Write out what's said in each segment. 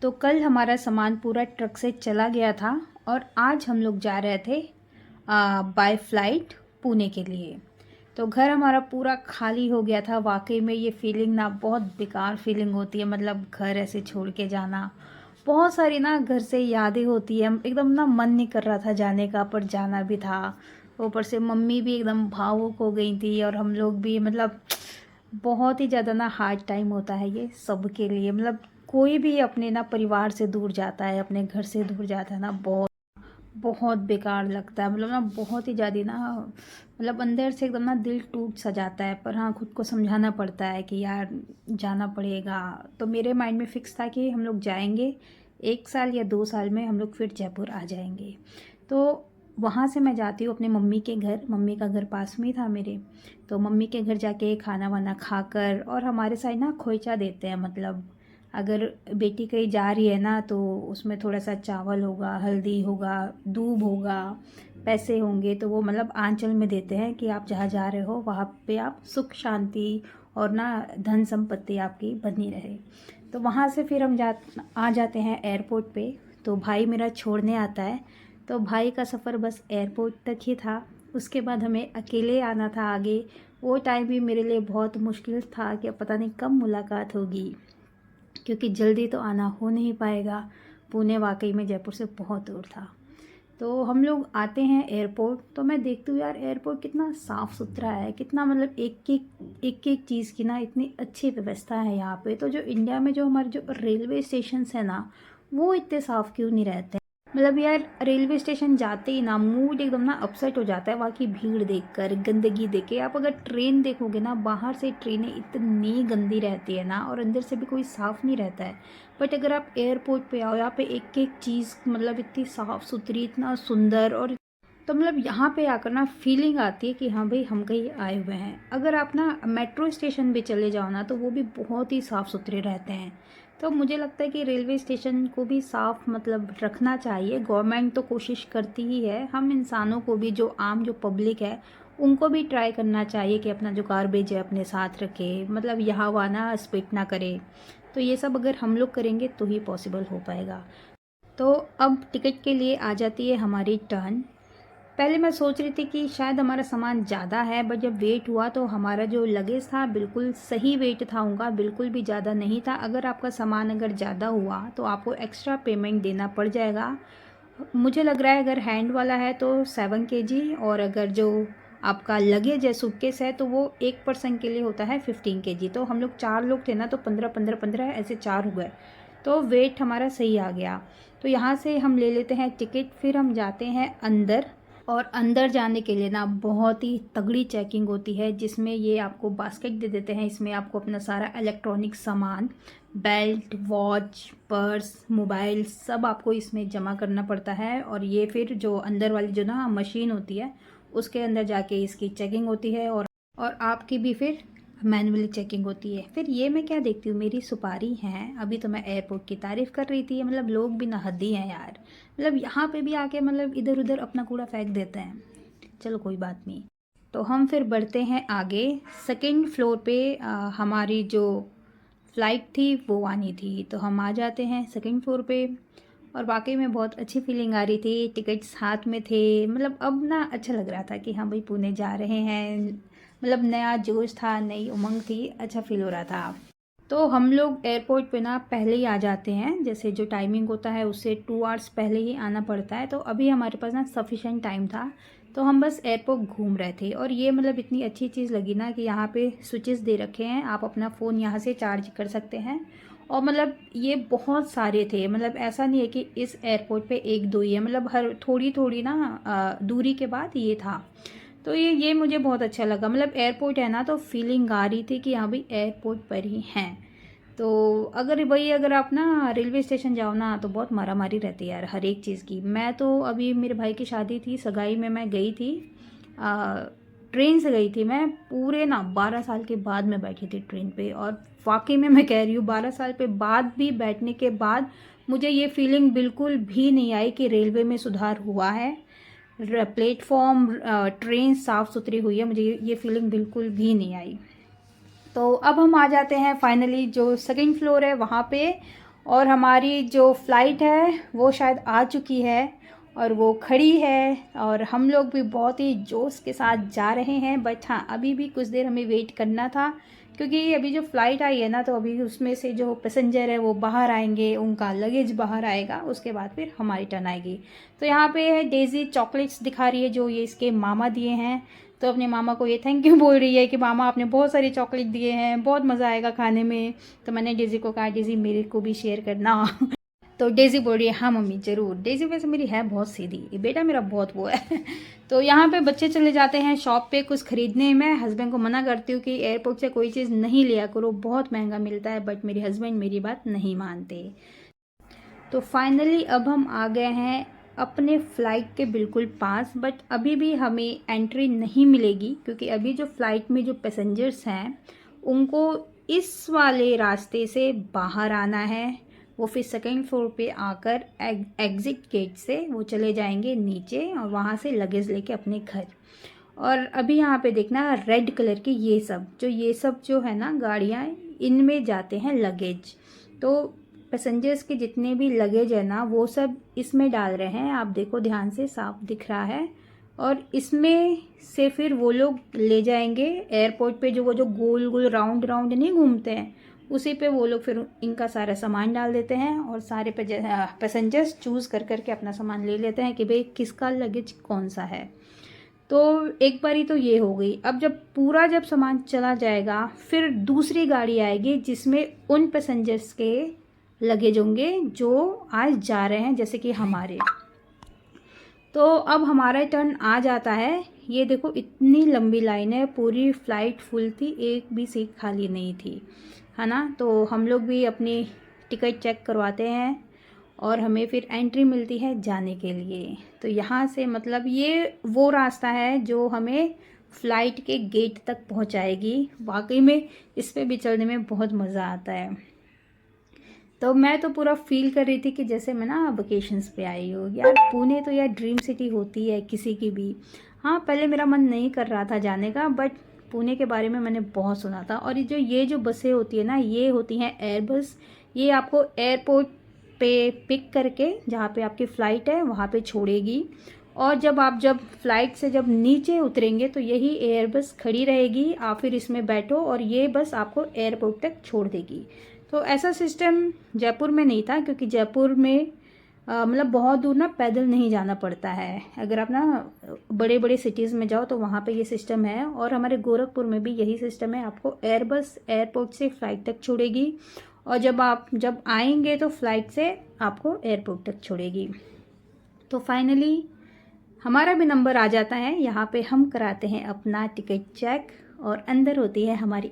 तो कल हमारा सामान पूरा ट्रक से चला गया था और आज हम लोग जा रहे थे बाय फ्लाइट पुणे के लिए। तो घर हमारा पूरा खाली हो गया था। वाकई में ये फीलिंग ना बहुत बेकार फीलिंग होती है, मतलब घर ऐसे छोड़ के जाना। बहुत सारी ना घर से यादें होती है, एकदम ना मन नहीं कर रहा था जाने का, पर जाना भी था। ऊपर से मम्मी भी एकदम भावुक हो गई थी और हम लोग भी, मतलब बहुत ही ज़्यादा ना हार्ड टाइम होता है ये सबके लिए। मतलब कोई भी अपने ना परिवार से दूर जाता है, अपने घर से दूर जाता है ना, बहुत बहुत बेकार लगता है। मतलब ना बहुत ही ज़्यादा ना, मतलब अंदर से एकदम ना दिल टूट सा जाता है। पर हाँ, खुद को समझाना पड़ता है कि यार जाना पड़ेगा। तो मेरे माइंड में फ़िक्स था कि हम लोग जाएंगे, 1 साल या 2 साल में हम लोग फिर जयपुर आ जाएंगे। तो वहाँ से मैं जाती हूँ अपने मम्मी के घर। मम्मी का घर पास में ही था मेरे। तो मम्मी के घर जाके खाना वाना खाकर, और हमारे साइड ना खोइचा देते हैं, मतलब अगर बेटी कहीं जा रही है ना तो उसमें थोड़ा सा चावल होगा, हल्दी होगा, दूब होगा, पैसे होंगे, तो वो मतलब आंचल में देते हैं कि आप जहाँ जा रहे हो वहाँ पे आप सुख शांति और ना धन संपत्ति आपकी बनी रहे। तो वहाँ से फिर हम आ जाते हैं एयरपोर्ट पे। तो भाई मेरा छोड़ने आता है। तो भाई का सफ़र बस एयरपोर्ट तक ही था। उसके बाद हमें अकेले आना था आगे। वो टाइम भी मेरे लिए बहुत मुश्किल था कि पता नहीं कब मुलाकात होगी, क्योंकि जल्दी तो आना हो नहीं पाएगा। पुणे वाकई में जयपुर से बहुत दूर था। तो हम लोग आते हैं एयरपोर्ट। तो मैं देखती हूँ यार एयरपोर्ट कितना साफ़ सुथरा है, कितना मतलब एक एक चीज़ की ना इतनी अच्छी व्यवस्था है यहाँ पे। तो जो इंडिया में जो हमारे जो रेलवे स्टेशन है ना, वो इतने साफ़ क्यों नहीं रहते? मतलब यार रेलवे स्टेशन जाते ही ना मूड एकदम ना अपसेट हो जाता है, वहाँ की भीड़ देखकर, गंदगी देख के। आप अगर ट्रेन देखोगे ना, बाहर से ट्रेनें इतनी गंदी रहती है ना, और अंदर से भी कोई साफ़ नहीं रहता है। बट अगर आप एयरपोर्ट पे आओ, यहाँ पे एक एक चीज़ मतलब इतनी साफ़ सुथरी, इतना सुंदर। और तो मतलब यहाँ पे आकर ना फीलिंग आती है कि हाँ भाई हम कहीं आए हुए हैं। अगर आप ना मेट्रो स्टेशन भी चले जाओ ना, तो वो भी बहुत ही साफ़ सुथरे रहते हैं। तो मुझे लगता है कि रेलवे स्टेशन को भी साफ़ मतलब रखना चाहिए। गवर्नमेंट तो कोशिश करती ही है, हम इंसानों को भी, जो आम जो पब्लिक है, उनको भी ट्राई करना चाहिए कि अपना जो गार्बेज है अपने साथ रखे, मतलब यहाँ वहाँ ना स्पिट ना करे। तो ये सब अगर हम लोग करेंगे तो ही पॉसिबल हो पाएगा। तो अब टिकट के लिए आ जाती है हमारी टर्न। पहले मैं सोच रही थी कि शायद हमारा सामान ज़्यादा है, बट जब वेट हुआ तो हमारा जो लगेज था बिल्कुल सही वेट था उनका, बिल्कुल भी ज़्यादा नहीं था। अगर आपका सामान अगर ज़्यादा हुआ तो आपको एक्स्ट्रा पेमेंट देना पड़ जाएगा। मुझे लग रहा है अगर हैंड वाला है तो 7 kg, और अगर जो आपका लगेज है, सूटकेस है, तो वो एक पर्सन के लिए होता है 15 kg। तो हम लोग 4 लोग थे ना, तो 15 15 15 ऐसे 4 हो गए। तो वेट हमारा सही आ गया। तो यहाँ से हम ले लेते हैं टिकट, फिर हम जाते हैं अंदर। और अंदर जाने के लिए ना बहुत ही तगड़ी चेकिंग होती है, जिसमें ये आपको बास्केट दे देते हैं। इसमें आपको अपना सारा इलेक्ट्रॉनिक सामान, बेल्ट, वॉच, पर्स, मोबाइल, सब आपको इसमें जमा करना पड़ता है। और ये फिर जो अंदर वाली जो ना मशीन होती है, उसके अंदर जाके इसकी चेकिंग होती है। और आपकी भी फिर मैनुअली चेकिंग होती है। फिर ये मैं क्या देखती हूँ, मेरी सुपारी है। अभी तो मैं एयरपोर्ट की तारीफ़ कर रही थी, मतलब लोग भी नहदी हैं यार। मतलब यहाँ पे भी आके मतलब इधर उधर अपना कूड़ा फेंक देते हैं। चलो कोई बात नहीं। तो हम फिर बढ़ते हैं आगे। सेकंड फ्लोर पे हमारी जो फ़्लाइट थी वो आनी थी। तो हम आ जाते हैं सेकंड फ्लोर पे। और वाकई में बहुत अच्छी फीलिंग आ रही थी, टिकट्स हाथ में थे। मतलब अब ना अच्छा लग रहा था कि हाँ भाई पुणे जा रहे हैं। मतलब नया जोश था, नई उमंग थी, अच्छा फील हो रहा था। तो हम लोग एयरपोर्ट पे ना पहले ही आ जाते हैं। जैसे जो टाइमिंग होता है उससे 2 आवर्स पहले ही आना पड़ता है। तो अभी हमारे पास ना सफिशेंट टाइम था। तो हम बस एयरपोर्ट घूम रहे थे। और ये मतलब इतनी अच्छी चीज़ लगी ना कि यहाँ पे स्विचेस दे रखे हैं, आप अपना फ़ोन यहाँ से चार्ज कर सकते हैं। और मतलब ये बहुत सारे थे, मतलब ऐसा नहीं है कि इस एयरपोर्ट पे एक दो ही है, मतलब हर थोड़ी थोड़ी ना दूरी के बाद ये था। तो ये मुझे बहुत अच्छा लगा। मतलब एयरपोर्ट है ना, तो फीलिंग आ रही थी कि हाँ भाई एयरपोर्ट पर ही हैं। तो अगर आप ना रेलवे स्टेशन जाओ ना, तो बहुत मारामारी रहती है यार हर एक चीज़ की। मैं तो अभी मेरे भाई की शादी थी, सगाई में मैं गई थी, ट्रेन से गई थी। मैं पूरे ना 12 साल के बाद मैं बैठी थी ट्रेन पे। और वाकई में मैं कह रही हूँ 12 साल पे बाद भी बैठने के बाद मुझे ये फीलिंग बिल्कुल भी नहीं आई कि रेलवे में सुधार हुआ है, प्लेटफॉर्म, ट्रेन साफ़ सुथरी हुई है। मुझे ये फीलिंग बिल्कुल भी नहीं आई। तो अब हम आ जाते हैं फाइनली जो सेकंड फ्लोर है वहाँ पे। और हमारी जो फ़्लाइट है वो शायद आ चुकी है और वो खड़ी है और हम लोग भी बहुत ही जोश के साथ जा रहे हैं। बट हाँ, अभी भी कुछ देर हमें वेट करना था क्योंकि अभी जो फ़्लाइट आई है ना, तो अभी उसमें से जो पैसेंजर है वो बाहर आएंगे, उनका लगेज बाहर आएगा, उसके बाद फिर हमारी टर्न आएगी। तो यहाँ पे है डेज़ी चॉकलेट्स दिखा रही है जो ये इसके मामा दिए हैं। तो अपने मामा को ये थैंक यू बोल रही है कि मामा आपने बहुत सारी चॉकलेट दिए हैं, बहुत मज़ा आएगा खाने में। तो मैंने डेज़ी को कहा डेज़ी मेरे को भी शेयर करना। तो डेज़ी बोल रही है हाँ मम्मी ज़रूर। डेज़ी वैसे मेरी है बहुत सीधी, ये बेटा मेरा बहुत वो है। तो यहाँ पे बच्चे चले जाते हैं शॉप पे कुछ ख़रीदने। मैं हस्बैंड को मना करती हूँ कि एयरपोर्ट से कोई चीज़ नहीं लिया करो, बहुत महंगा मिलता है, बट मेरे हस्बैंड मेरी बात नहीं मानते। तो फाइनली अब हम आ गए हैं अपने फ़्लाइट के बिल्कुल पास, बट अभी भी हमें एंट्री नहीं मिलेगी क्योंकि अभी जो फ़्लाइट में जो पैसेंजर्स हैं उनको इस वाले रास्ते से बाहर आना है। वो फिर सेकेंड फ्लोर पे आकर एग्ज़िट गेट से वो चले जाएंगे नीचे और वहाँ से लगेज लेके अपने घर। और अभी यहाँ पे देखना रेड कलर की ये सब जो है ना गाड़ियाँ, इनमें जाते हैं लगेज। तो पैसेंजर्स के जितने भी लगेज है ना वो सब इसमें डाल रहे हैं, आप देखो ध्यान से, साफ दिख रहा है। और इसमें से फिर वो लोग ले जाएंगे एयरपोर्ट पे, जो वो जो गोल गोल राउंड राउंड नहीं घूमते हैं, उसी पे वो लोग फिर इनका सारा सामान डाल देते हैं और सारे पैसेंजर्स चूज़ कर करके अपना सामान ले लेते हैं कि भाई किसका लगेज कौन सा है। तो एक बारी तो ये हो गई। अब जब सामान चला जाएगा फिर दूसरी गाड़ी आएगी जिसमें उन पैसेंजर्स के लगेज होंगे जो आज जा रहे हैं, जैसे कि हमारे। तो अब हमारा टर्न आ जाता है। ये देखो इतनी लंबी लाइन है, पूरी फ़्लाइट फुल थी, एक भी सीट खाली नहीं थी, है ना। तो हम लोग भी अपनी टिकट चेक करवाते हैं और हमें फिर एंट्री मिलती है जाने के लिए। तो यहाँ से मतलब ये वो रास्ता है जो हमें फ़्लाइट के गेट तक पहुँचाएगी। वाकई में इस पे भी चलने में बहुत मज़ा आता है। तो मैं तो पूरा फील कर रही थी कि जैसे मैं ना वेकेशंस पे आई हूँ। यार पुणे तो यार ड्रीम सिटी होती है किसी की भी। हाँ, पहले मेरा मन नहीं कर रहा था जाने का, बट पुणे के बारे में मैंने बहुत सुना था। और ये जो बसें होती है ना, ये होती हैं एयरबस। ये आपको एयरपोर्ट पे पिक करके जहाँ पे आपकी फ़्लाइट है वहाँ पे छोड़ेगी। और जब फ़्लाइट से जब नीचे उतरेंगे तो यही एयरबस खड़ी रहेगी, आप फिर इसमें बैठो और ये बस आपको एयरपोर्ट तक छोड़ देगी। तो ऐसा सिस्टम जयपुर में नहीं था क्योंकि जयपुर में मतलब बहुत दूर ना पैदल नहीं जाना पड़ता है। अगर आप ना बड़े बड़े सिटीज़ में जाओ तो वहाँ पे ये सिस्टम है। और हमारे गोरखपुर में भी यही सिस्टम है, आपको एयरबस एयरपोर्ट से फ़्लाइट तक छोड़ेगी और जब आएंगे तो फ़्लाइट से आपको एयरपोर्ट तक छोड़ेगी। तो फाइनली हमारा भी नंबर आ जाता है। यहाँ पे हम कराते हैं अपना टिकट चेक और अंदर होती है हमारी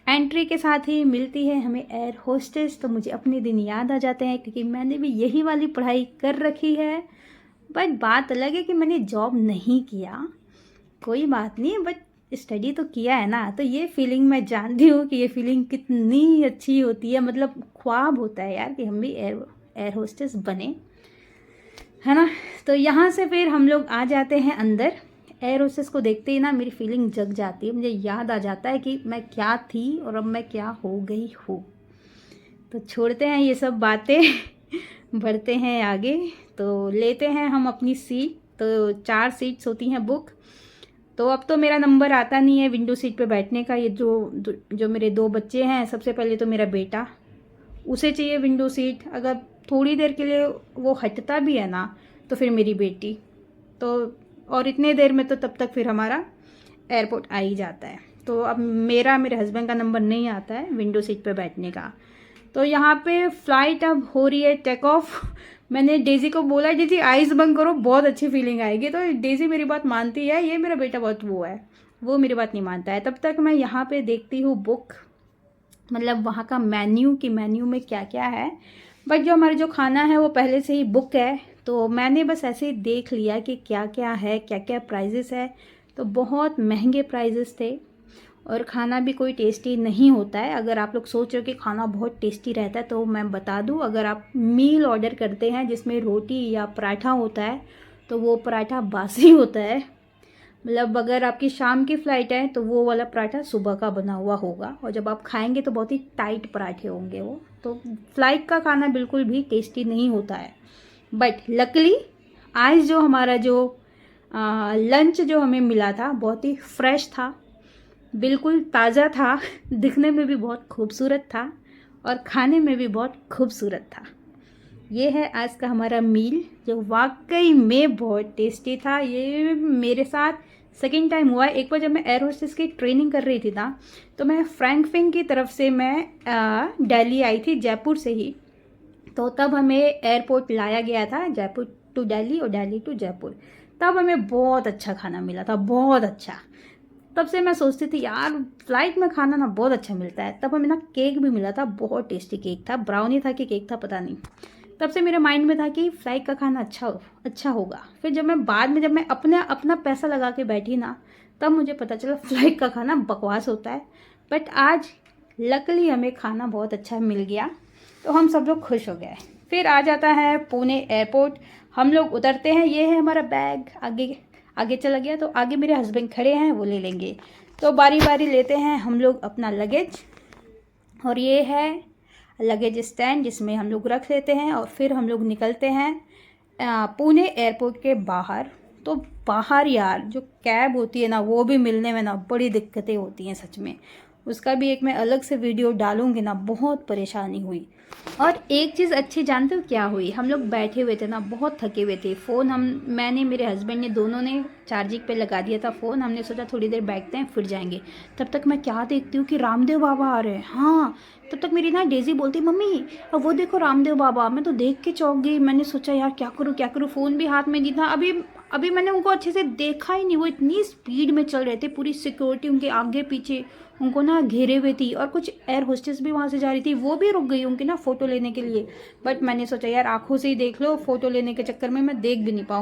एंट्री के साथ ही मिलती है हमें एयर होस्टेस। तो मुझे अपने दिन याद आ जाते हैं क्योंकि मैंने भी यही वाली पढ़ाई कर रखी है। बट बात अलग है कि मैंने जॉब नहीं किया, कोई बात नहीं, बट स्टडी तो किया है ना। तो ये फीलिंग मैं जानती हूँ कि ये फीलिंग कितनी अच्छी होती है। मतलब ख्वाब होता है यार कि हम भी एयर होस्टेस बने, है ना। तो यहाँ से फिर हम लोग आ जाते हैं अंदर। एयर होस्टेस को देखते ही ना मेरी फीलिंग जग जाती है, मुझे याद आ जाता है कि मैं क्या थी और अब मैं क्या हो गई हूँ। तो छोड़ते हैं ये सब बातें, बढ़ते हैं आगे। तो लेते हैं हम अपनी सीट। तो 4 सीट्स होती हैं बुक। तो अब तो मेरा नंबर आता नहीं है विंडो सीट पे बैठने का। ये जो मेरे 2 बच्चे हैं, सबसे पहले तो मेरा बेटा, उसे चाहिए विंडो सीट। अगर थोड़ी देर के लिए वो हटता भी है ना तो फिर मेरी बेटी। तो और इतने देर में तो तब तक फिर हमारा एयरपोर्ट आ ही जाता है। तो अब मेरे हस्बैंड का नंबर नहीं आता है विंडो सीट पे बैठने का। तो यहाँ पे फ़्लाइट अब हो रही है टेक ऑफ। मैंने डेज़ी को बोला डेज़ी आइज़ बंद करो, बहुत अच्छी फीलिंग आएगी। तो डेज़ी मेरी बात मानती है, ये मेरा बेटा बहुत वो है, वो मेरी बात नहीं मानता है। तब तक मैं यहाँ पे देखती हूँ बुक, मतलब वहाँ का मेन्यू कि मेन्यू में क्या क्या है। बट जो हमारा जो खाना है वो पहले से ही बुक है। तो मैंने बस ऐसे ही देख लिया कि क्या क्या है, क्या क्या प्राइजेस है। तो बहुत महंगे प्राइजेस थे और खाना भी कोई टेस्टी नहीं होता है। अगर आप लोग सोच रहे हो कि खाना बहुत टेस्टी रहता है तो मैं बता दूं, अगर आप मील ऑर्डर करते हैं जिसमें रोटी या पराठा होता है तो वो पराठा बासी होता है। मतलब अगर आपकी शाम की फ़्लाइट है तो वो वाला पराठा सुबह का बना हुआ होगा और जब आप खाएंगे तो बहुत ही टाइट पराठे होंगे वो। तो फ्लाइट का खाना बिल्कुल भी टेस्टी नहीं होता है। बट लकली आज जो हमारा जो लंच जो हमें मिला था बहुत ही फ्रेश था, बिल्कुल ताज़ा था, दिखने में भी बहुत खूबसूरत था और खाने में भी बहुत खूबसूरत था। ये है आज का हमारा मील जो वाकई में बहुत टेस्टी था। ये मेरे साथ सेकेंड टाइम हुआ है। एक बार जब मैं एयर होस्टेस की ट्रेनिंग कर रही थी ना, तो मैं फ्रैंकफिन की तरफ से मैं दिल्ली आई थी, जयपुर से ही। तो तब हमें एयरपोर्ट लाया गया था, जयपुर टू दिल्ली और दिल्ली टू जयपुर। तब हमें बहुत अच्छा खाना मिला था, बहुत अच्छा। तब से मैं सोचती थी यार फ्लाइट में खाना ना बहुत अच्छा मिलता है। तब हमें ना केक भी मिला था, बहुत टेस्टी केक था, ब्राउनी था कि केक था पता नहीं। तब से मेरे माइंड में था कि फ्लाइट का खाना अच्छा होगा। फिर जब मैं बाद में जब मैं अपना पैसा लगा के बैठी ना, तब मुझे पता चला फ्लाइट का खाना बकवास होता है। बट आज लकली हमें खाना बहुत अच्छा मिल गया, तो हम सब लोग खुश हो गए। फिर आ जाता है पुणे एयरपोर्ट, हम लोग उतरते हैं। ये है हमारा बैग, आगे आगे चला गया तो आगे मेरे हस्बैंड खड़े हैं, वो ले लेंगे। तो बारी बारी लेते हैं हम लोग अपना लगेज, और ये है लगेज स्टैंड जिसमें हम लोग रख लेते हैं और फिर हम लोग निकलते हैं पुणे एयरपोर्ट के बाहर। तो बाहर यार जो कैब होती है ना, वो भी मिलने में ना बड़ी दिक्कतें होती हैं सच में। उसका भी एक मैं अलग से वीडियो डालूंगी ना, बहुत परेशानी हुई। और एक चीज़ अच्छी जानते हो क्या हुई, हम लोग बैठे हुए थे ना, बहुत थके हुए थे। फ़ोन मैंने मेरे हस्बैंड ने दोनों ने चार्जिंग पे लगा दिया था फ़ोन। हमने सोचा थोड़ी देर बैठते हैं फिर जाएंगे। तब तक मैं क्या देखती हूँ कि रामदेव बाबा आ रहे हैं। हाँ, तब तक मेरी ना डेजी बोलती मम्मी अब वो देखो रामदेव बाबा। मैं तो देख के चौंक गई। मैंने सोचा यार क्या करूँ, फ़ोन भी हाथ में नहीं था। अभी मैंने उनको अच्छे से देखा ही नहीं, वो इतनी स्पीड में चल रहे थे, पूरी सिक्योरिटी उनके आगे पीछे उनको ना घेरे हुए थी। और कुछ एयर होस्टेस भी वहाँ से जा रही थी, वो भी रुक गई उनकी ना फ़ोटो लेने के लिए। बट मैंने सोचा यार आंखों से ही देख लो, फ़ोटो लेने के चक्कर में मैं देख भी नहीं पाऊँ।